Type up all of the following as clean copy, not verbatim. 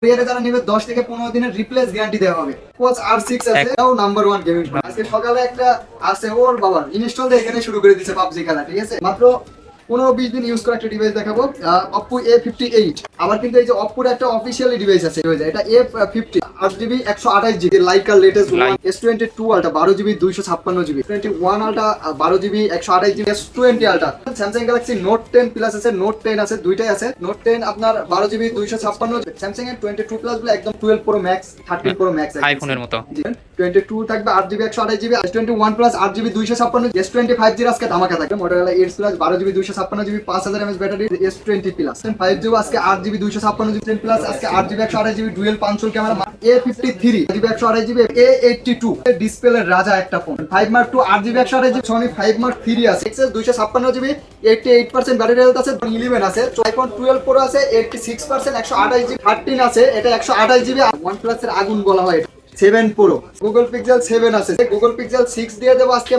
কুরিয়ারে যারা নেবে 10 থেকে 15 দিনের রিপ্লেস গ্যারান্টি দেওয়া হবে। কোচ R6 আছে, এটাও নাম্বার 1 গেমিং ফোন। আজকে সকালে একটা আছে ওর বাবা ইনস্টল দিয়ে এখানে শুরু করে দিয়েছে পাবজি খেলা, ঠিক আছে? মাত্র 15-20 দিন ইউজ করা একটা ডিভাইস দেখাবো, Oppo A58। আবার কিন্তু এই যে Oppo এর একটা অফিশিয়ালি ডিভাইস আছে, এটা A50 8GB 128GB Laika latest S22 ultra 12GB 256GB 21 ultra 12GB 128GB S20 ultra. Samsung Galaxy Note 10 Plus আছে, Note 10 আছে, দুইটাই আছে। Note 10 আপনার 12GB 256, Samsung এর 22 Plus গুলো একদম 12 Pro Max 13 Pro Max আইফোনের মতো। 22 থাকবে 8GB 128GB, S21 Plus 8GB 256, S25 জির আজকে ধামাকা থাকবে। Motorola Edge Plus 12GB 256GB 5000 mAh battery, S20 Plus 5G আজকে 8GB 256GB 10 Plus আজকে 8GB 128GB dual পাঞ্চল camera. A53 8GB 128GB A82 ডিসপ্লের রাজা একটা phone. 5 Mark 2 8GB 128GB Sony 5 Mark 3 আছে, XS 256GB 88% ব্যাটারি হেলথ আছে, 11 আছে, iPhone 12 Pro আছে 86% 128GB 13 আছে, এটা 128GB। OnePlus এর আগুন বলা হয় 7 Pro, Google Pixel 7 আছে, Google Pixel 6 দিয়ে দেব আজকে।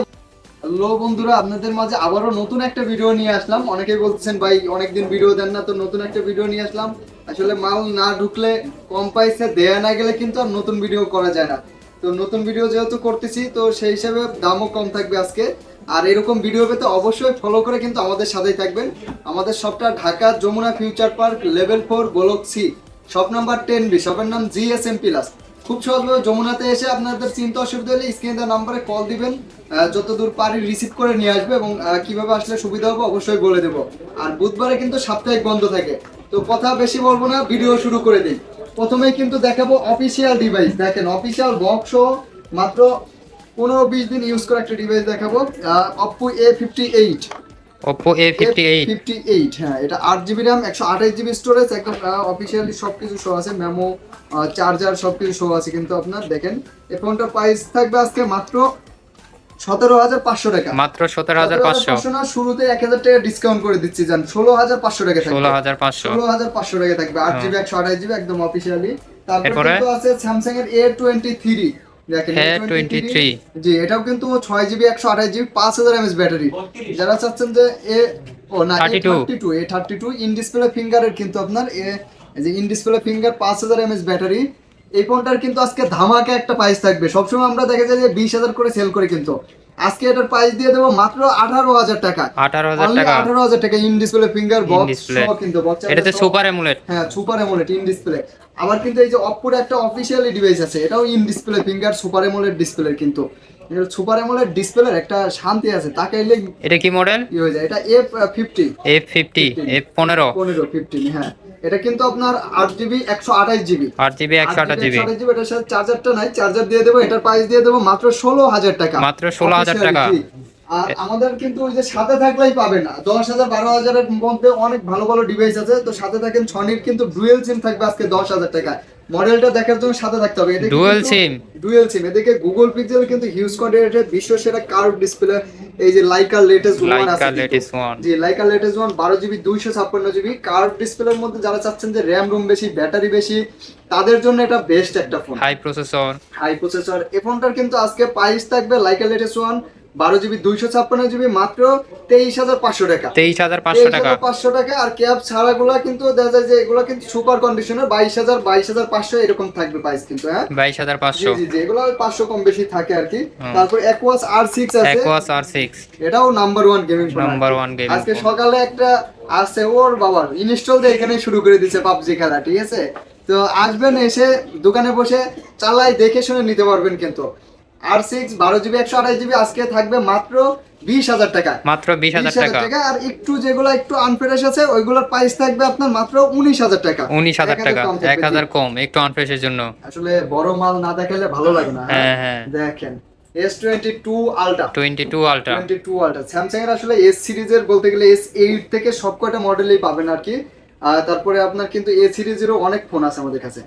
হ্যালো বন্ধুরা, আপনাদের মাঝে আবারও নতুন একটা ভিডিও নিয়ে আসলাম। অনেকেই বলতেছেন ভাই অনেকদিন ভিডিও দেন না, তো নতুন একটা ভিডিও নিয়ে আসলাম। আসলে মাল না ঢুকলে, কম পয়সা দেয়া না গেলে কিন্তু আর নতুন ভিডিও করা যায় না। তো নতুন ভিডিও যেহেতু করতেছি, তো সেই হিসাবে দামও কম থাকবে আজকে। আর এরকম ভিডিও পেতে অবশ্যই ফলো করে কিন্তু আমাদের সাথেই থাকবেন। আমাদের শপটা Dhaka Jamuna Future Park level 4 block C, shop number 10B, শপের নাম GSM Plus। খুব সহজভাবে যমুনাতে এসে আপনাদের চিন্তা অসুবিধা হলে স্ক্রিনে দেওয়া নাম্বারে কল দিবেন, যতদূর পারি রিসিভ করে নিয়ে আসবে, এবং কিভাবে আসলে সুবিধা হবে অবশ্যই বলে দেবো। আর বুধবারে কিন্তু সাপ্তাহিক বন্ধ থাকে। তো কথা বেশি বলবো না, ভিডিও শুরু করে দিই। প্রথমেই কিন্তু দেখাবো অফিসিয়াল ডিভাইস। দেখেন অফিসিয়াল বক্স মাত্র 15-20 দিন ইউজ করা একটা ডিভাইস দেখাবো, Oppo A58। Oppo A58 হ্যাঁ, এটা 8GB RAM 128GB স্টোরেজ, একদম অফিশিয়ালি সবকিছু শো আছে, মেমো চার্জার সবকিছু শো আছে। কিন্তু আপনার দেখেন এই ফোনটার প্রাইস থাকবে আজকে মাত্র 17,500 টাকা। মাত্র 17,500 না, শুরুতে 1000 টাকা ডিসকাউন্ট করে দিচ্ছি, জান 16,500 টাকা থাকবে। 16,500 টাকা থাকবে, 8GB 128GB একদম অফিশিয়ালি। তারপরে কিন্তু আছে Samsung এর A23। দেখেন A23, জি এটাও কিন্তু 6GB 128GB 5000 mAh ব্যাটারি। যারা চাচ্ছেন যে A32 ইন ডিসপ্লে ফিঙ্গারের, কিন্তু আপনার যে in display finger 5000 mAh battery. এই ফোনটার কিন্তু আজকে ধামাকা একটা প্রাইস থাকবে। সবসময় আমরা দেখা যায় যে 20,000 করে সেল করে, কিন্তু আজকে এটার প্রাইস দিয়ে দেবো মাত্র 18,000 টাকা। 18,000 টাকা ইন ডিসপ্লে ফিঙ্গার বক্স সহ, কিন্তু এটাতে সুপার অ্যামোলেড। হ্যাঁ, সুপার অ্যামোলেড ইন ডিসপ্লে। আবার কিন্তু এই যে Oppo এর একটা অফিশিয়ালি ডিভাইস আছে, এটাও in display finger super AMOLED display. কিন্তু সুপার অ্যামোলেড ডিসপ্লের একটা শান্তি আছে, তাকাইলে এটা কি মডেল? কি হয়ে যায়, এটা F15 F15। হ্যাঁ, এটা কিন্তু আপনার 8GB 128GB 8GB 128GB। এটার সাথে চার্জারটা নাই, চার্জার দিয়ে দেবো। এটার প্রাইস দিয়ে দেবো মাত্র 16,000 টাকা। মাত্র 16,000 টাকা। আর আমাদের কিন্তু ওই যে সাথে থাকলেই পাবেন না, 10,000 12,000 এর মধ্যে অনেক ভালো ভালো ডিভাইস আছে। তো সাথে থাকেন সনির কিন্তু ডুয়েল সিম থাকবে আজকে 10,000 টাকা। মডেলটা দেখার জন্য সাথে থাকতে হবে। এটা ডুয়েল সিম। এদিকে গুগল পিক্সেল কিন্তু হিউজ কোয়ান্টিটির বিশ্ব সেরা কার্ভ ডিসপ্লে, এই যে লাইকা লেটেস্ট 1 আছে, জি Laika latest 1 12GB 256GB curve ডিসপ্লের মধ্যে যারা চাচ্ছেন যে র‍্যাম রুম বেশি, ব্যাটারি বেশি, তাদের জন্য এটা বেস্ট একটা ফোন। হাই প্রসেসর এই ফোনটার কিন্তু আজকে প্রাইস থাকবে লাইকা লেটেস্ট 1 12GB 256GB মাত্র 23,500 টাকা। 23,500 টাকা। আর ক্যাপ ছাড়াগুলা কিন্তু দেখা যায় যে এগুলা কিন্তু সুপার কন্ডিশনার 22,500 এরকম থাকবে প্রাইস কিন্তু। হ্যাঁ, 22,500। জি এগুলো 500 কম বেশি থাকে আর কি। তারপর Aquos R6 আছে, এটাও নাম্বার 1 গেমিং ফোন। আজকে সকালে একটা আছে ওর বাবার ইনস্টল দিয়ে এখানে শুরু করে দিয়েছে পাবজি খেলা, ঠিক আছে? তো আসবেন, এসে দোকানে বসে চালাই দেখে শুনে নিতে পারবেন। কিন্তু R6 12GB 128GB আজকে থাকবে মাত্র 20,000 টাকা। মাত্র 20,000 টাকা। আর একটু যেগুলো একটু আনফ্রেশ আছে ওইগুলোর প্রাইস থাকবে আপনার মাত্র 19,000 টাকা। 19,000 টাকা, 1,000 কম একটু আনফ্রেশের জন্য। আসলে বড় মাল না দেখালে ভালো লাগে না। হ্যাঁ, দেখেন S22 আলট্রা। স্যামসাং এর আসলে S সিরিজের বলতে গেলে S8 থেকে সবকটা মডেলই পাবেন আর কি। তারপরে আপনার কিন্তু A সিরিজেরও অনেক ফোন আছে আমাদের কাছে।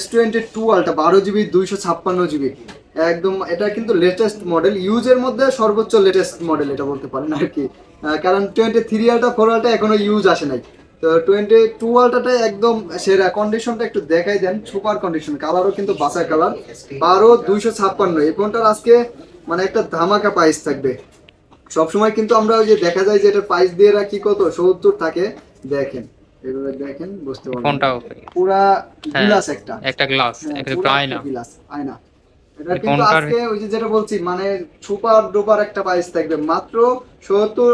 S22 আলট্রা 12GB 256GB একদম, এটা কিন্তু লেটেস্ট মডেল, ইউজের মধ্যে সর্বোচ্চ লেটেস্ট মডেল এটা বলতে পারেন আর কি। কারণ 23 আলট্রা 4 আলট্রা এখনো ইউজ আসে নাই। তো 22 আলট্রাটা একদম সেরা। কন্ডিশনটা একটু দেখাই দেন, সুপার কন্ডিশন, কালারও কিন্তু বাসা কালার। 12,256 এই ফোনটার আজকে মানে একটা ধামাকা প্রাইস থাকবে। সবসময় কিন্তু আমরা ওই যে দেখা যায় যে এটা প্রাইস দিয়ে রাখি কত 70 থাকে, দেখেন এগুলো দেখেন বুঝতে পারবেন ফোনটাও পুরা হ্যাঁ, গ্লাস একটা একটা গ্লাস, হ্যাঁ, একটা পুরা আয়না। গ্লাস আয়না। এটা এই কিন্তু ফোনটার আজকে ওই যে যেটা বলছি মানে সুপার ডুপার একটা প্রাইস থাকবে মাত্র 70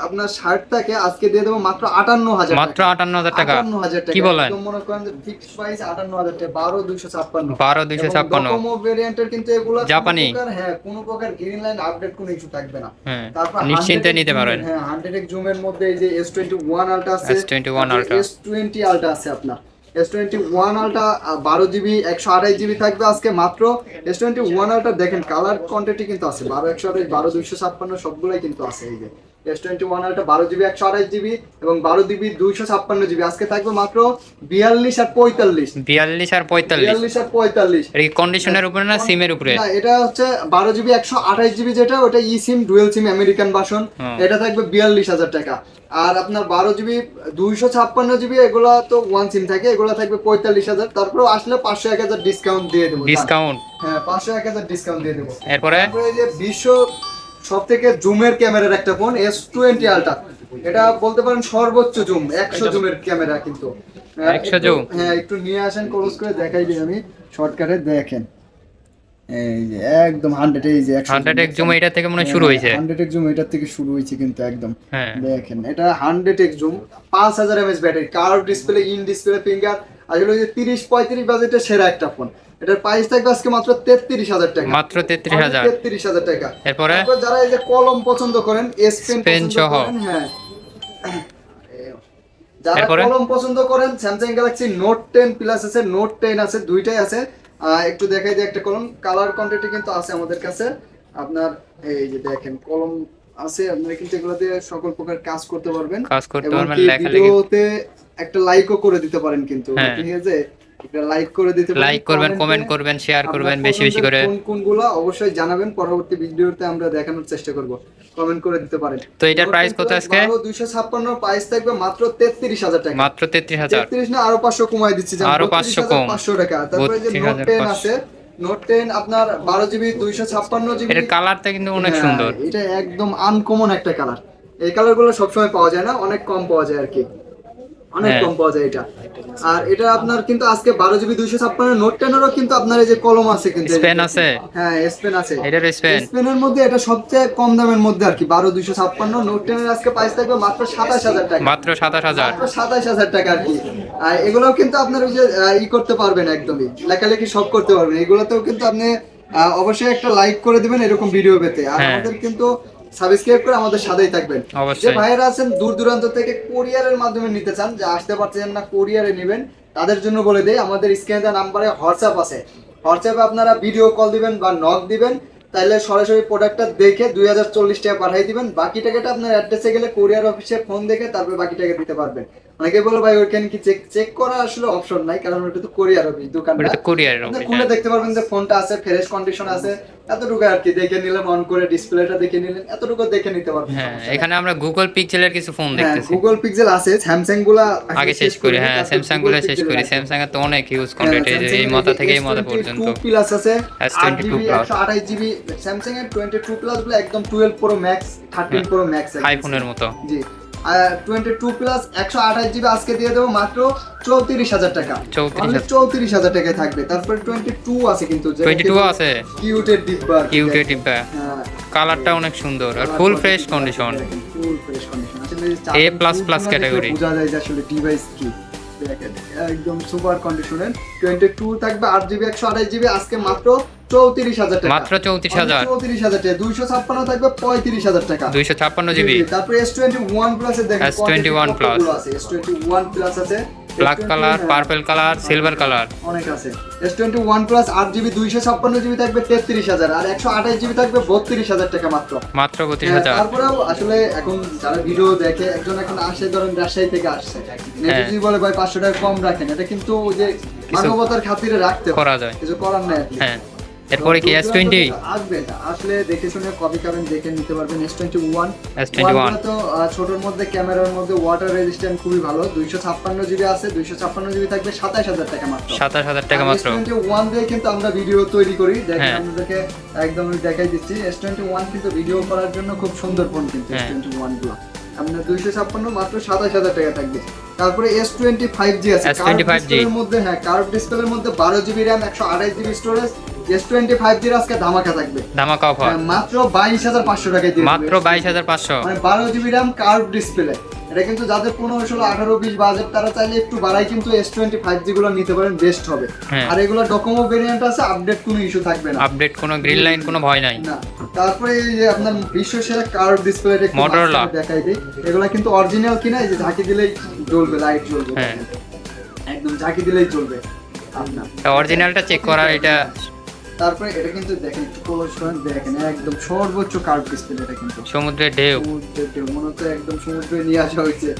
আপনার শার্টটাকে আজকে দিয়ে দেবো মাত্র 58,000 মাত্র টাকা 58,000 টাকা। 58,000 টাকা কি বলেন? একদম মনে করেন যে ফিক্সড প্রাইস 58,000 টাকা 12256 12256 ডোকোমো ভেরিয়েন্টের কিন্তু এগুলো জাপানি। হ্যাঁ কোনো প্রকার গ্রিন লাইন আপডেট কোনো ইস্যু থাকবে না। হ্যাঁ, তারপর নিশ্চিন্তে 100x নিতে zoom পারেন। হ্যাঁ 100x জুমের মধ্যে এই যে S21 আলট্রা আছে, S21 Ultra। S20 আলট্রা আছে আপনার। S21 আলট্রা 12GB 128GB থাকবে আজকে মাত্র। S21 আলট্রা দেখেন কালার কোয়ান্টিটি কিন্তু আছে 12 128 12 256 সবগুলাই কিন্তু আছে এই যে S21 আলট্রা 12GB 128GB এবং 12GB 256GB আজকে থাকবে মাত্র 42 আর 45 42 আর 45। 42 আর 45 এটা কি কন্ডিশনের উপরে না সিমের উপরে? না এটা হচ্ছে 12GB 128GB যেটা ওটা ই সিম ডুয়েল সিম আমেরিকান ভার্সন এটা থাকবে 42,000 টাকা। আর আপনার 12GB 256GB এগুলা তো ওয়ান সিম থাকে এগুলা থাকবে 45,000। তারপরে আসলে 500 1000 ডিসকাউন্ট দিয়ে দেবো। ডিসকাউন্ট? হ্যাঁ 500 1000 ডিসকাউন্ট দিয়ে দেবো। এরপরে তারপরে এই যে বিশ্ব সবথেকে জুমের ক্যামেরার একটা ফোন S20 আলট্রা, এটা বলতে পারেন সর্বোচ্চ জুম 100 জুমের ক্যামেরা কিন্তু 100 জুম। হ্যাঁ একটু নিয়ে আসেন ক্লোজ করে দেখাই দিই আমি শর্টকাটে দেখেন এই যে একদম 100 এই যে 100x জুম এটা থেকে মনে হয় শুরু হয়েছে। 100x জুম এটার থেকে শুরু হয়েছে কিন্তু একদম হ্যাঁ দেখেন এটা 100x zoom 5000 mAh battery curve display in display finger আসলে ওই যে 30 35 বাজেটের সেরা একটা ফোন। এটার প্রাইস থাকবে আজকে মাত্র 33,000 টাকা। মাত্র 33,000। 33,000 টাকা। এরপরে তারপর যারা এই যে কলম পছন্দ করেন এস পেন পেন পছন্দ সহ। করেন হ্যাঁ যারা এরপরে? কলম পছন্দ করেন স্যামসাং গ্যালাক্সি নোট 10 প্লাস আছে নোট 10 আছে দুইটাই আছে। একটু দেখাই দিই একটা কলম কালার কোয়ান্টিটি কিন্তু আছে আমাদের কাছে আপনার এই যে দেখেন কলম আছে আপনারা কিন্তু এগুলো দিয়ে সকল প্রকার কাজ করতে পারবেন। কাজ করতে এবং পারবেন, কি লেখালেখি। ভিডিওতে একটা লাইকও করে দিতে পারেন কিন্তু হ্যাঁ। ঠিক আছে একটা লাইক করে দিতে পারেন লাইক করবেন, কমেন্টে কমেন্ট করবেন, শেয়ার করবেন আপনার বেশি বেশি করে। পছন্দের কোনগুলো অবশ্যই জানাবেন পরবর্তী ভিডিওতে আমরা দেখানোর চেষ্টা করব কমেন্ট করে দিতে পারেন। তো এটার প্রাইস কত আজকে? 256 প্রাইস থাকবে মাত্র 33,000 টাকা। মাত্র 33,000। 33 না আরো 500 কমাই দিচ্ছি আরো 500 কম। 500 টাকা। তারপরে যে নোট 10 আছে নোট 10 আপনার 12GB 256GB এর কালারটা কিন্তু অনেক সুন্দর। এটা একদম আনকমন একটা কালার। এই কালারগুলো সবসময় পাওয়া যায় না অনেক কম পাওয়া যায় আর কি অনেক কম পাওয়া যায় এটা। আর এটা আপনার কিন্তু আজকে 12GB 256 নোট 10 এরও কিন্তু আপনার এই যে কলম আছে কিন্তু স্পেন আছে? হ্যাঁ স্পেন আছে। এটার স্পেন? স্পেনের মধ্যে এটা সবচেয়ে কম দামের মধ্যে আর কি 12 256 নোট 10 এর আজকে প্রাইস থাকবে মাত্র 27,000 টাকা। মাত্র 27,000। মাত্র 27,000 টাকা আর কি। আর এগুলোও কিন্তু আপনার ওই যে ই করতে পারবেন একদমই লেখালেখি সব করতে পারবেন এগুলোতেও কিন্তু আপনি অবশ্যই একটা লাইক করে দিবেন এরকম ভিডিও পেতে। আর আমাদের কিন্তু সাবস্ক্রাইব করে আমাদের সাথেই থাকবেন। যে ভাইয়েরা আছেন দূর দূরান্ত থেকে কোরিয়ারের মাধ্যমে নিতে চান যে আসতে পারছেন না কোরিয়ারে নেবেন তাদের জন্য বলে দেই আমাদের স্ক্রিনে দেওয়া নাম্বারে হোয়াটসঅ্যাপ আছে। হোয়াটসঅ্যাপে আপনারা ভিডিও কল দিবেন বা নক দিবেন তাহলে সরাসরি প্রোডাক্টটা দেখে 2040 টাকা পাঠিয়ে দিবেন। বাকি টাকাটা আপনার অ্যাড্রেসে গেলে কোরিয়ার অফিসে ফোন দেখে তারপর বাকি টাকা দিতে পারবেন। অনেকে বলে ভাই ওইখানে কি চেক করা আসলে অপশন নাই কারণ ওটা তো কোরিয়ার অফিস দোকানটা ওটা তো কোরিয়ারের অফিস। খুলে দেখতে পারবেন যে ফোনটা আছে ফ্রেশ কন্ডিশন আছে এতটুকু আর কি দেখে নিলেন অন করে ডিসপ্লেটা দেখে নিলেন এতটুকু দেখে নিতে পারবেন। হ্যাঁ এখানে আমরা গুগল পিক্সেলের কিছু ফোন দেখতেছি। গুগল পিক্সেল আছে স্যামসাং গুলা আগে শেষ করি। হ্যাঁ স্যামসাং গুলো শেষ করি। স্যামসাং এর তো অনেক ইউজ কন্টেন্ট এই মাথা থেকে এই মাথা পর্যন্ত। S22 প্লাস আছে S22 প্লাস 128GB স্যামসাং এর 22 প্লাস গুলো একদম 12 প্রো ম্যাক্স 13 প্রো ম্যাক্স আইফোনের মতো। জি 22 প্লাস 128GB আজকে দিয়ে দেবো মাত্র 34,000 টাকা। 34,000 টাকায় থাকবে। তারপর 22 আছে কিন্তু 22 আছে কিউটের ডিব্বা কিউটের ডিব্বা কালারটা অনেক সুন্দর আর full fresh condition full fresh condition আসলে A++ ক্যাটাগরি বোঝা যায় যে আসলে ডিভাইস কি দেখেন একদম সুপার কন্ডিশনের 22 থাকবে 8GB 128GB আজকে মাত্র 34,000 টাকা। মাত্র 34,000। 34,000 টাকা 256 থাকবে 35,000 টাকা 256GB। তারপর S21 প্লাস এর দেখেন S21 প্লাস আছে S21 প্লাস আছে black colour purple colour silver colour অনেক আছে। S21 প্লাস 8GB 256GB থাকবে 33,000 আর 128GB থাকবে 32,000 টাকা মাত্র 32,000। তারপরেও আসলে এখন যারা ভিডিও দেখে একজন এখন আসে ধরেন রাজশাহী থেকে আসছে যদি বলে ভাই 500 টাকা কম রাখেন এটা কিন্তু ওই যে মানবতার খাতিরে রাখতে করা যায় কিছু করার নাই। হ্যাঁ এরপরে কি S20 আসবে আসলে দেখে শুনে কপি করবেন দেখে নিতে পারবেন। S21 তো ছোটর মধ্যে ক্যামেরার মধ্যে ওয়াটার রেজিস্ট্যান্ট খুবই ভালো 256GB আছে 256GB থাকবে 27,000 টাকা মাত্র 27,000 টাকা মাত্র। S21 দিয়ে কিন্তু আমরা ভিডিও তৈরি করি দেখেন আপনাদেরকে একদম দেখাই দিচ্ছি S21 কিন্তু ভিডিও করার জন্য খুব সুন্দর ফোন কিন্তু S21 গুলো আপনার 256 মাত্র 27000 টাকা থাকবে। তারপরে S25G আছে S25G এর মধ্যে, হ্যাঁ কার্ভ ডিসপ্লের মধ্যে 12GB RAM 128GB storage. S25G এর আজকে ধামাকা থাকবে, ধামাকা অফার মাত্র 22500 টাকায় দিয়ে মাত্র 22500 মানে 12GB RAM কার্ভ ডিসপ্লে। এটা কিন্তু যাদের 15 16 18 20 বাজেট তারা চাইলে একটু বাড়াই কিন্তু S25G গুলো নিতে পারেন, বেস্ট হবে। আর এগুলো ডকোমো ভেরিয়েন্ট আছে, আপডেট কোনো ইস্যু থাকবে না, আপডেট কোনো গ্রিন লাইন কোনো ভয় নাই না। তারপরে এই যে আপনার বিশ্ব সেরা কার্ভ ডিসপ্লে Motorola দেখাই দেই, এগুলা কিন্তু অরিজিনাল কিনা, এই যে ঝাঁকি দিলেই জ্বলবে, লাইট জ্বলবে, হ্যাঁ একদম ঝাঁকি দিলেই জ্বলবে আপনার। অরিজিনালটা চেক করা এটা। তারপরে এটা কিন্তু দেখেন একটু ক্লোজ করেন, দেখেন একদম সর্বোচ্চ কার্ভ ডিসপ্লে। এটা কিন্তু সমুদ্রের ঢেউ, সমুদ্রের ঢেউ মনে হচ্ছে একদম সমুদ্রে নিয়ে আসা হয়েছে,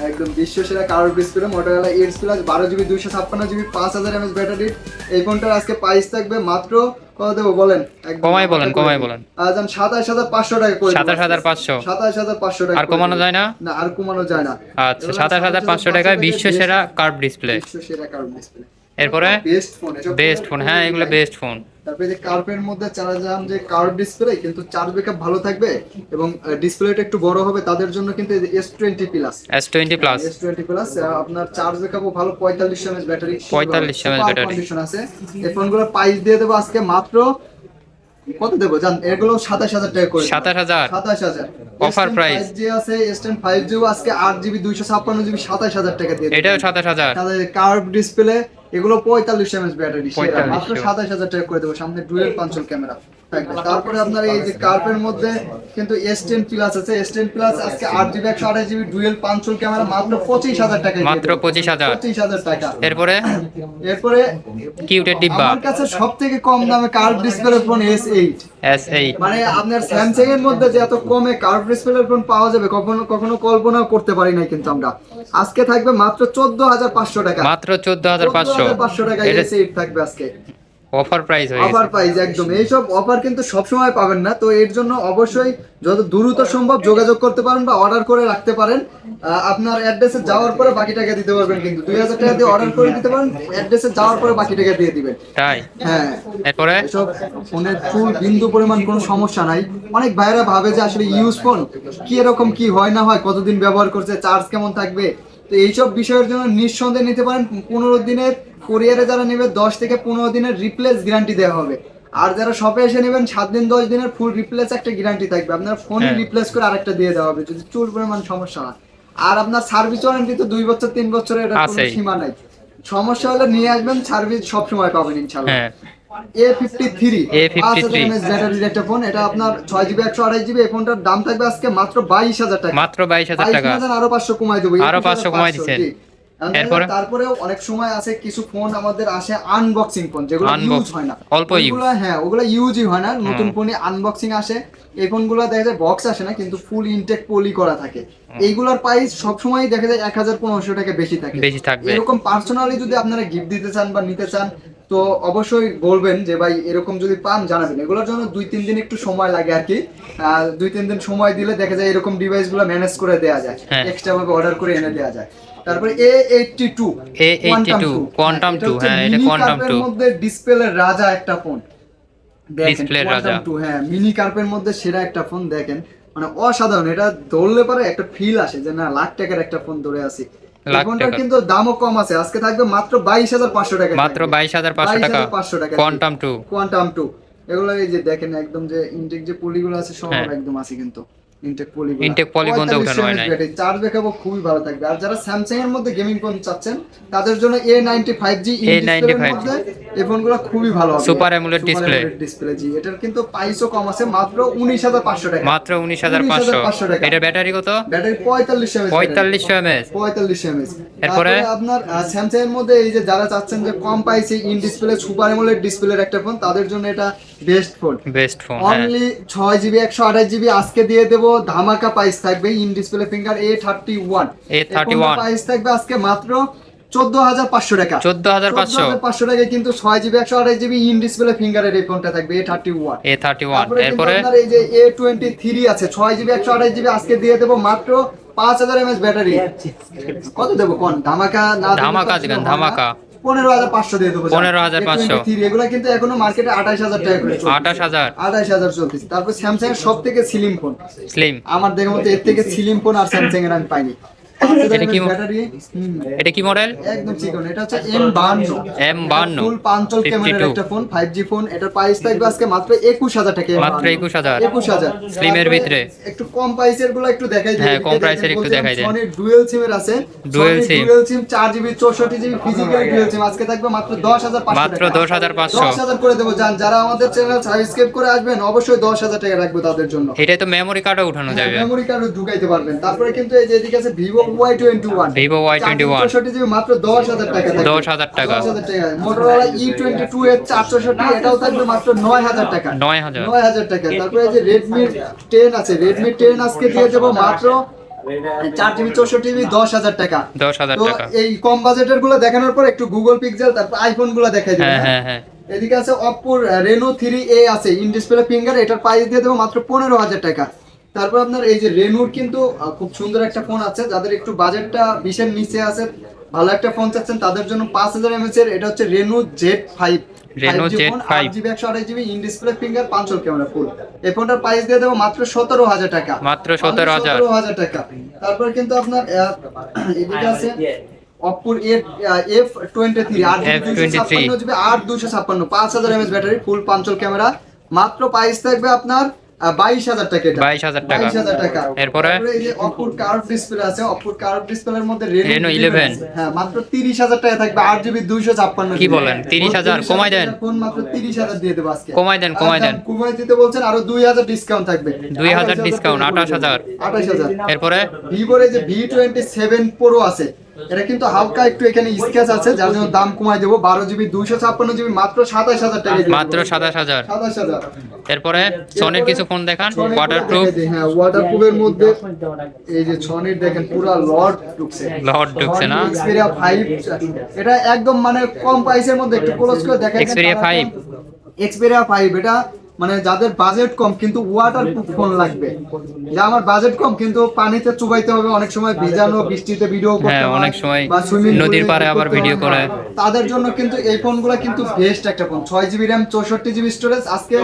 একদম বিশ্ব সেরা curve display. Motorola Edge Plus 12GB 256GB 5000 mAh battery. এই ফোনটার আজকে প্রাইস থাকবে মাত্র কত দেবো বলেন? কমাই বলেন আজান 27500 টাকা করে 27500 27500 টাকা। আর কমানো যায় না? না আর কমানো যায় না। আচ্ছা 27500 টাকায় বিশ্ব সেরা কার্ভ ডিসপ্লে। বিশ্ব সেরা কার্ভ ডিসপ্লে। এরপরে বেস্ট ফোন, বেস্ট ফোন, হ্যাঁ এগুলো বেস্ট ফোন। তারপরে যে কার্ভের মধ্যে চারা যান যে কার্ভ ডিসপ্লে, কিন্তু চার্জ ব্যাকআপ ভালো থাকবে এবং ডিসপ্লেটা একটু বড় হবে তাদের জন্য কিন্তু S20 প্লাস S20 প্লাস আপনার চার্জ ব্যাকআপও ভালো, 45 mAh battery, 45 mAh battery condition আছে। এই ফোনগুলোর প্রাইস দিয়ে দেবো আজকে মাত্র কত দেবো জান? এগুলো 27000 টাকা করে, 27000 অফার প্রাইস। যে আছে S10 5G আজকে 8GB 256GB 27000 টাকা দিয়ে, এটাও 27000। কার্ভ ডিসপ্লে এগুলো 45 mAh ব্যাটারি, মাত্র 27000 টাকা করে দেবো। সামনে ডুয়াল পাঞ্চল ক্যামেরা থাকবে। তারপরে আপনার এই যে কার্ভের মধ্যে কিন্তু S10 প্লাস আছে, S10 প্লাস আজকে 8GB 128GB ডুয়াল পাঞ্চল ক্যামেরা মাত্র 25000 টাকা, মাত্র 25000 টাকা। এরপরে কিউটের ডিব্বা, আমার কাছে সবথেকে কম দামে কার্ভ ডিসপ্লে ফোন S8। মানে আপনার স্যামসাং এর মধ্যে যে এত কমে কার্ভ ডিসপ্লে ফোন পাওয়া যাবে কখনো কল্পনাও করতে পারি নাই কিন্তু আমরা। আজকে থাকবে মাত্র 14500 টাকা, মাত্র 14500 টাকা S8 থাকবে আজকে অফার প্রাইস হয়ে গেছে। অফার প্রাইস একদম। এইসব অফার কিন্তু সব সময় পাবেন না, তো এর জন্য অবশ্যই যত দ্রুত সম্ভব যোগাযোগ করতে পারেন বা অর্ডার করে রাখতে পারেন। আপনার অ্যাড্রেসে যাওয়ার পরে বাকি টাকা দিতে পারবেন, কিন্তু 2000 টাকা দিয়ে অর্ডার করে দিতে পারেন, অ্যাড্রেসে যাওয়ার পরে বাকি টাকা দিয়ে দিবেন। তাই হ্যাঁ, এরপরে এসব ফোনের চুল বিন্দু পরিমাণ কোনো সমস্যা নাই। অনেক ভাইরা ভাবে যে আসলে ইউজ ফোন কি এরকম কি হয় না হয়, কতদিন ব্যবহার করছে, চার্জ কেমন থাকবে, তো এইসব বিষয়ের জন্য নিঃসন্দেহে নিতে পারেন। 15 দিনের কোরিয়ারে যারা নেবে 10 থেকে 15 দিনের রিপ্লেস গ্যারান্টি দেওয়া হবে। আর যারা শপে এসে নেবেন 7 দিন 10 দিনের ফুল রিপ্লেস একটা গ্যারান্টি থাকবে। আপনার ফোন রিপ্লেস করে আরেকটা দিয়ে দেওয়া হবে যদি চুল পরিমাণ সমস্যা হয়। আর আপনার সার্ভিস ওয়ারেন্টি তো 2 বছর 3 বছরের, এটা কোনো সীমা নাই। সমস্যা হলে নিয়ে আসবেন, সার্ভিস সব সময় পাবেন ইনশাআল্লাহ। A53 5000 mAh ব্যাটারির একটা ফোন, এটা আপনার 6GB 128GB। এই ফোনটার দাম থাকবে আজকে মাত্র 22000 টাকা, মাত্র 22000 টাকা। আরো 500 কমাই দেব, আরো 500 কমাই দিবেন। তারপরে অনেক সময় আছে কিছু ফোন আমাদের আসে আনবক্সিং ফোন, যেগুলো ইউজ হয় না, অল্প ইউজ, হ্যাঁ ওগুলো ইউজই হয় না, নতুন ফোনে আনবক্সিং আসে। এই ফোনগুলো দেখা যায় বক্স আসে না, কিন্তু ফুল ইনটেক পলি করা থাকে। এইগুলোর প্রাইস সবসময় দেখা যায় 1500 টাকা বেশি থাকে। এরকম পার্সোনালি যদি আপনারা গিফট দিতে চান বা নিতে চান তো অবশ্যই বলবেন যে ভাই এরকম যদি পান জানাবেন। এগুলোর জন্য 2-3 দিন একটু সময় লাগে আর কি। 2-3 দিন সময় দিলে দেখা যায় এরকম ডিভাইসগুলো ম্যানেজ করে দেওয়া যায়, এক্সট্রা ভাবে অর্ডার করে এনে দেওয়া যায়। তারপরে A82 কোয়ান্টাম 2, হ্যাঁ এটা কোয়ান্টাম 2 এর মধ্যে ডিসপ্লের রাজা একটা ফোন, ডিসপ্লের রাজা, হ্যাঁ মিনি কার্পের মধ্যে সেরা একটা ফোন। দেখেন মানে অসাধারণ, এটা ধরলে পরে একটা ফিল আসে যে না লাখ টাকার একটা ফোন ধরে আছি। ফোনটার কিন্তু দামও কম আছে, আজকে থাকবে মাত্র 22500 টাকা, মাত্র 22500 টাকা কোয়ান্টাম 2। এগুলো এই যে দেখেন একদম যে ইনটেক যে পলিগুলো আছে সব একদম আছে, কিন্তু ইনটেক পলি বন্ধ উঠানো হয় না। চার্জ ব্যাকআপও খুবই ভালো থাকবে। আর যারা স্যামসাং এর মধ্যে গেমিং ফোন চাচ্ছেন তাদের জন্য A95G ডিসপ্লের মধ্যে এই ফোনগুলো খুবই ভালো হবে, সুপার অ্যামোলেড ডিসপ্লে জি। এটার কিন্তু প্রাইসও কম আছে, মাত্র 19500 টাকা, মাত্র 19500 টাকা। এটা ব্যাটারি কত? Battery 45 mAh। এরপরে আপনার স্যামসাং এর মধ্যে এই যে যারা চাচ্ছেন যে কম প্রাইসে ইন ডিসপ্লে সুপার অ্যামোলেড ডিসপ্লের একটা ফোন, তাদের জন্য এটা best phone. Only 6GB 128GB আজকে দিয়ে দেব, ধামাকা প্রাইস থাকবে। In display finger A31 price থাকবে আজকে মাত্র 14500 টাকা, 14500 টাকায় কিন্তু 6GB 128GB ইন ডিসপ্লে ফিঙ্গারের এই ফোনটা থাকবে A31। এরপরে আপনার এই যে A23 আছে 6GB 128GB আজকে দিয়ে দেব মাত্র 5000 mAh ব্যাটারি। কত দেব কোন? ধামাকা না ধামাকা দিবেন, ধামাকা 15,500 দিয়ে দেবো। 15,500 এগুলা কিন্তু এখনো মার্কেটে 28,000 টাকা করে চলছে। 28,000 28,000 চলতেছে। তারপর স্যামসাং এর সব থেকে স্লিম ফোন, স্লিম। আমার দেখার মতো এর থেকে স্লিম ফোন আর স্যামসাং এর আমি পাইনি। এটা কি ব্যাটারি, এটা কি মডেল? একদম চিকন। এটা হচ্ছে M52 ফুল পাঞ্চল ক্যামেরার একটা ফোন, 5G ফোন। এটার প্রাইস থাকবে আজকে মাত্র 21,000 টাকা। মাত্র 21,000 21,000 স্লিমের ভিতরে। একটু কম প্রাইসের গুলো একটু দেখাই দিই। হ্যাঁ, কম প্রাইসের একটু দেখাই দেন। সনির ডুয়াল সিমের আছে, dual SIM 4GB 64GB physical dual SIM আজকে থাকবে মাত্র 10,500 মাত্র টাকা। 10,500 10,000 করে দেবো। যারা আমাদের চ্যানেল সাবস্ক্রাইব করে আসবেন অবশ্যই 10,000 টাকা রাখবো তাদের জন্য। এটাই তো মেমরি কার্ডও উঠানো যাবে, মেমরি কার্ডও ঢুকাইতে পারবেন। তারপরে কিন্তু এই যে এদিকে আছে Vivo Y21, Vivo Y21 64GB মাত্র 10,000 টাকা থাকবে। 10,000 টাকা। 10,000 টাকা। Motorola E22 এর 464 এটাও থাকবে মাত্র 9,000 টাকা। 9,000 টাকা। তারপরে এই যে Redmi 10 আছে, Redmi 10 আজকে দিয়ে দেবো মাত্র 4GB 64GB 10,000 টাকা। 10,000 তো টাকা। এই কম বাজেটের গুলো দেখানোর পর একটু গুগল পিক্সেল তারপর আইফোন গুলো দেখাই দিই। হ্যাঁ। এদিকে আছে Oppo Reno 3A আছে, ইন ডিসপ্লে ফিঙ্গার। এটার প্রাইস দিয়ে দেবো মাত্র 15,000 টাকা। তারপর আপনার এই যে রেনোর কিন্তু খুব সুন্দর একটা ফোন আছে, যাদের একটু বাজেটটা 20-এর নিচে আছে, ভালো একটা ফোন চাচ্ছেন তাদের জন্য 5000 mAh এর এটা হচ্ছে Reno Z5। Reno Z5 8GB 128GB in display finger পাঞ্চল camera ফুল। এই ফোনটার প্রাইস দিয়ে দেবো মাত্র 17,000 টাকা। মাত্র 17,000 টাকা। তারপর কিন্তু আপনার এদিকে আছে Oppo F23 8GB 256 5000 mAh battery full পাঞ্চল camera. মাত্র প্রাইস থাকবে আপনার 22,000 টাকা। 22,000 টাকা। এরপরে এই যে Oppo কার্ভ ডিসপ্লে আছে, Oppo কার্ভ ডিসপ্লের মধ্যে Reno 11 হ্যাঁ মাত্র 30,000 টাকা থাকবে। 8GB 256। কি বলেন? 30,000 কমাই দেন। ফোন মাত্র 30,000 দিয়ে দেব আজকে। কমাই দেন। কমাই দিতে বলছেন, আরো 2,000 ডিসকাউন্ট থাকবে। 2,000 ডিসকাউন্ট 28,000। এরপরে Vivo এর যে V27 Pro আছে, এটা কিন্তু হালকা একটু এখানে স্ক্র্যাচ আছে, যার জন্য দাম কমাই দেবো। 12GB 256GB মাত্র 27,000 টাকা। মাত্র 27,000। 27,000। এরপরে সনির কিছু ফোন দেখান ওয়াটারপ্রুফ। হ্যাঁ, ওয়াটারপ্রুফের মধ্যে এই যে সনির দেখেন পুরো লর্ড ঢুকছে না? Xperia 5 এটা একদম মানে কম প্রাইসের মধ্যে একটু ক্লোজ করে দেখাই। Xperia 5 এটা মানে যাদের বাজেট কম কিন্তু ওয়াটারপ্রুফ ফোন লাগবে, যে আমার বাজেট কম কিন্তু পানিতে চুবাইতে হবে, অনেক সময় ভিজানো বৃষ্টিতে ভিডিও করতে হয়, অনেক সময় বা সুইমিং নদীর পাড়ে আবার ভিডিও করে, তাদের জন্য কিন্তু এই ফোনগুলো কিন্তু বেস্ট একটা phone. 6GB RAM 64GB storage আজকে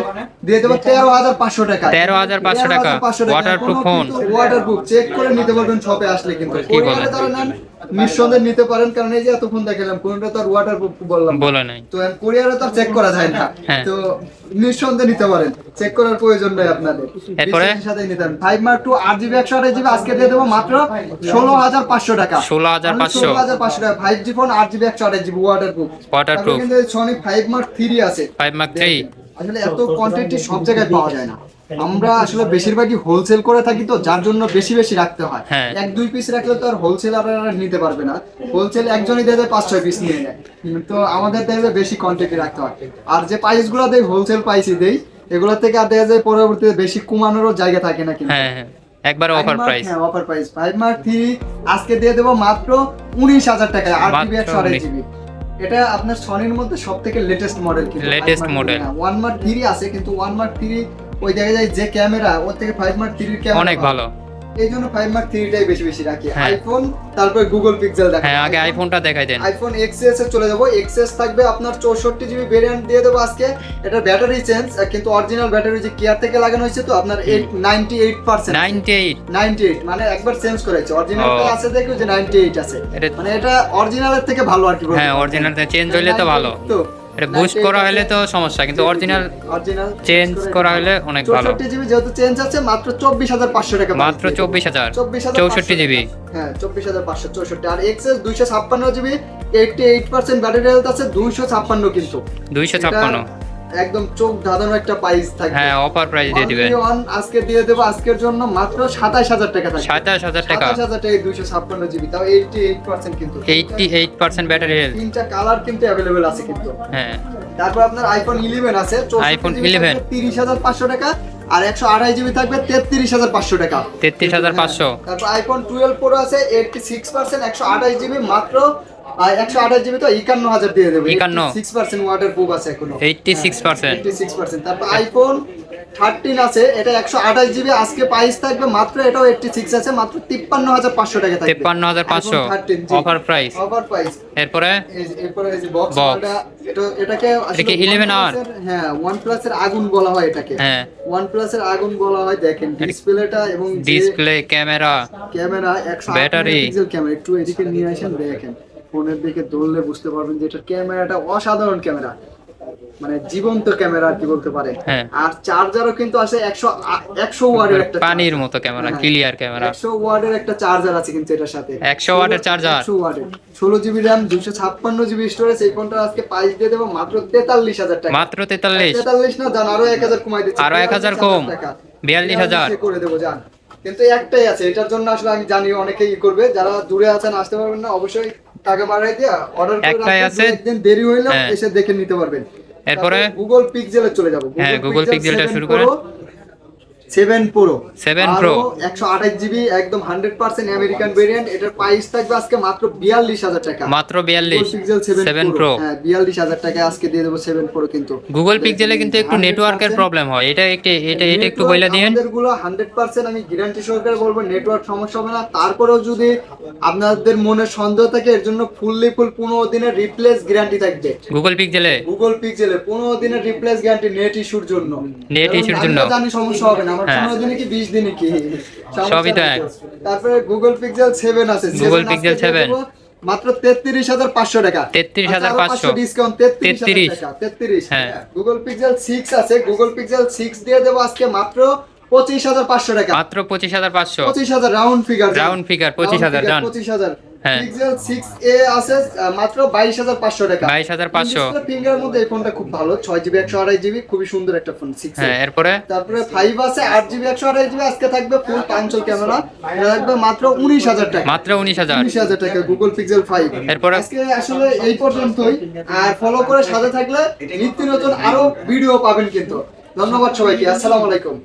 দিয়ে দেবো 13,500 টাকা। 13,500 টাকা ওয়াটারপ্রুফ ফোন। ওয়াটারপ্রুফ চেক করে নিতে পারবেন শপে আসলে। কিন্তু কোরিয়ারে তারা নেন নিঃসন্দেহে নিতে পারেন, কারণ এই যে এত ফোন দেখালাম কোনটা তো আর ওয়াটারপ্রুফ বললাম বলে নাই, তো কোরিয়ারে তো চেক করা যায় না। তো নিঃসন্দেহে নিতে পারেন, চেক করার প্রয়োজন নেই আপনাদের। এরপরে সাথে নিতে পারেন 5 Mark 2 8GB 128GB আজকে দিয়ে দেবো মাত্র 16,500 টাকা। 16,500 টাকা। 5G phone 8GB 128GB waterproof. কিন্তু Sony 5 Mark 3 আছে। 5 Mark 3 আসলে এত কোয়ান্টিটি সব জায়গায় পাওয়া যায় না। আমরা আসলে বেশিরভাগই হোলসেল করে থাকি, তো যার জন্য বেশি বেশি রাখতে হয়। 1-2 পিস রাখলে তো আর হোলসেল আপনারা নিতে পারবে না। হোলসেল একজনই দেয় 5-6 পিস নিয়ে নেয়, তো আমাদের দেয় বেশি কোয়ান্টিটি রাখতে হয়। আর যে প্রাইসগুলো দেয় হোলসেল প্রাইসই দেই, এগুলো থেকে আর দেখা যায় পরবর্তীতে বেশি কমানোরও জায়গা থাকে না। কিন্তু একবার অফার প্রাইস। হ্যাঁ, অফার প্রাইস 5 Mark 3 আজকে দিয়ে দেব মাত্র 19,000 টাকায় 8GB 128GB। এটা আপনার সনির মধ্যে সবথেকে লেটেস্ট মডেল। কিন্তু লেটেস্ট মডেল 1 Mark 3 আছে, কিন্তু 1 Mark 3 ওই জায়গায় যায় যে ক্যামেরা ওর থেকে 5 Mark 3 এর ক্যামেরা অনেক ভালো, এই জন্য 5 Mark 3 টাই বেশি রাখি। আইফোন তারপর গুগল পিক্সেল দেখা। আগে আইফোনটা দেখাই দেন। আইফোন XS এ চলে যাব। XS থাকবে আপনার 64GB ভেরিয়েন্ট দিয়ে দেবো আজকে। এটা ব্যাটারি চেঞ্জ, কিন্তু অরিজিনাল ব্যাটারি যে কেয়ার থেকে লাগানো হয়েছে, তো আপনার 98% মানে একবার চেঞ্জ করেছে। অরিজিনালটা আছে দেখো যে 98 আছে, মানে এটা অরিজিনালের থেকে ভালো আর কি। হ্যাঁ, অরিজিনালটা চেঞ্জ হইলে তো ভালো, এটা বুস্ট করা হলে তো সমস্যা, কিন্তু অরিজিনাল চেঞ্জ করা হলে অনেক ভালো। 64GB যেহেতু চেঞ্জ আছে মাত্র 24,500 টাকা। মাত্র 24,000 64GB। হ্যাঁ, 24,564। আর XS 256GB 88% ব্যাটারি হেলথ আছে। 256 কিন্তু 256 একদম চোখ ধাঁধানো একটা প্রাইস থাকবে। হ্যাঁ, অফার প্রাইস দিয়ে দিবেন। আজকে দিয়ে দেব আজকের জন্য মাত্র 27,000 টাকা থাকবে। 27,000 টাকা। 27,000 টাকায় 256GB, তাও 88% কিন্তু 88% ব্যাটারি হেলথ। তিনটা কালার কিন্তু अवेलेबल আছে কিন্তু। হ্যাঁ, তারপর আপনার আইফোন 11 আছে। আইফোন 11 30,500 টাকা, আর 128GB থাকবে 33,500 টাকা। 33,500। তারপর আইফোন 12 Pro আছে 86% 128GB মাত্র 128GB তো 51,000 দিয়ে দেব। 51 6% ওয়াটারপ্রুফ আছে এখনো। 86%। তারপর আইফোন 13 আছে, এটা 128 জিবি, আজকে প্রাইস থাকবে মাত্র, এটাও 86 আছে, মাত্র 53,500 টাকা থাকবে। 53,500 অফার প্রাইস। Offer price. এরপরে এরপরে এই যে বক্স Box। মডেলটা, এটাকে এটা কি 11R? হ্যাঁ, OnePlus এর আগুন বলা হয় এটাকে। হ্যাঁ, OnePlus এর আগুন বলা হয়। দেখেন ডিসপ্লেটা এবং display, camera, camera 108 battery. Megapixel camera, একটু এদিকে নিয়ে আসেন দেখেন, ফোনের দিকে ধরলে বুঝতে পারবেন যে এটা ক্যামেরাটা অসাধারণ ক্যামেরা, মানে জীবন্ত ক্যামেরা আর কি বলতে পারে। হ্যাঁ। আর চার্জারও কিন্তু আছে 100 ওয়াটের একটা পানির মতো ক্যামেরা, হ্যাঁ। Clear camera. 100 ওয়াটের একটা চার্জার আছে কিন্তু এটার সাথে, 100 ওয়াটের চার্জার, 100 ওয়াটের, 16 জিবি র্যাম, 256 জিবি স্টোরেজ। এই ফোনটা আজকে প্রাইস দিয়ে দেবো মাত্র 43,000 টাকা। মাত্র 43। 43 না, জান আরো 1000 কমাই দিচ্ছি, আরো 1000 কম, 42,000 করে দেবো জান। কিন্তু একটাই আছে, এটার জন্য আসলে আমি জানি অনেকেই করবে, যারা দূরে আছেন আসতে পারবেন না, অবশ্যই টাকা বাড়াই দিয়ে অর্ডার করে একটাই রাখবেন, আছে। একদিন দেরি হইলেও হ্যাঁ। এসে দেখে নিতে পারবেন। এরপরে গুগল পিক্সেলে চলে যাব। হ্যাঁ, Google Pixel টা শুরু করে। 7 Pro 7 Pro 128 জিবি, একদম 100% আমেরিকান ভেরিয়েন্ট। এটার প্রাইস থাকবে আজকে মাত্র 42,000 টাকা। মাত্র 42। Google Pixel 7 Pro Pro। হ্যাঁ, 42,000 টাকা আজকে দিয়ে দেব 7 Pro। কিন্তু গুগল পিক্সেলে কিন্তু একটু নেটওয়ার্কের প্রবলেম হয়, এটা একটু বলে দিন। আমাদের গুলো 100% আমি গ্যারান্টি সহকারে বলবো নেটওয়ার্ক সমস্যা হবে না। তারপরেও যদি আপনাদের মনে সন্দেহ থাকে, এর জন্য ফুল 15 দিনের রিপ্লেস গ্যারান্টি থাকবে। গুগল পিক্সেলে 15 দিনের রিপ্লেস গ্যারান্টি নেট ইস্যুর জন্য। নেট ইস্যুর জন্য। আমি তো জানি সমস্যা হবে না, আমার হ্যাঁ। 15 দিনে কি 20 দিনে কি সমস্যা সবই তো নেই। এক। তারপরে গুগল পিক্সেল 7 আছে, Google 7 Pixel আজকে দিয়ে 7 দেবো মাত্র 33,500 টাকা। 33,500 ডিসকাউন্ট 33,000 টাকা। 33। হ্যাঁ। গুগল পিক্সেল 6 আছে, গুগল পিক্সেল 6 দিয়ে দেবো আজকে মাত্র 25,500 টাকা। মাত্র 25,500 25,000 রাউন্ড ফিগার। রাউন্ড ফিগার 25,000 ডান। 25,000। হ্যাঁ। পিক্সেল 6a আছে মাত্র 22,500 টাকা। 22,500 ফিঙ্গার মধ্যে এই ফোনটা খুব ভালো, 6 জিবি 128 জিবি, খুবই সুন্দর একটা ফোন 6 হ্যাঁ। এরপরে তারপরে 5 আছে 8 জিবি 128 জিবি, আজকে থাকবে ফুল পাঞ্চল ক্যামেরা, এটা থাকবে মাত্র 19,000 টাকা। মাত্র 19,000। 19,000 টাকা গুগল পিক্সেল 5। এরপরে আজকে আসলে এই পর্যন্তই, আর ফলো করে সাথে থাকলে নিত্য নতুন আরো ভিডিও পাবেন কিন্তু। ধন্যবাদ সবাইকে, আসসালামু আলাইকুম।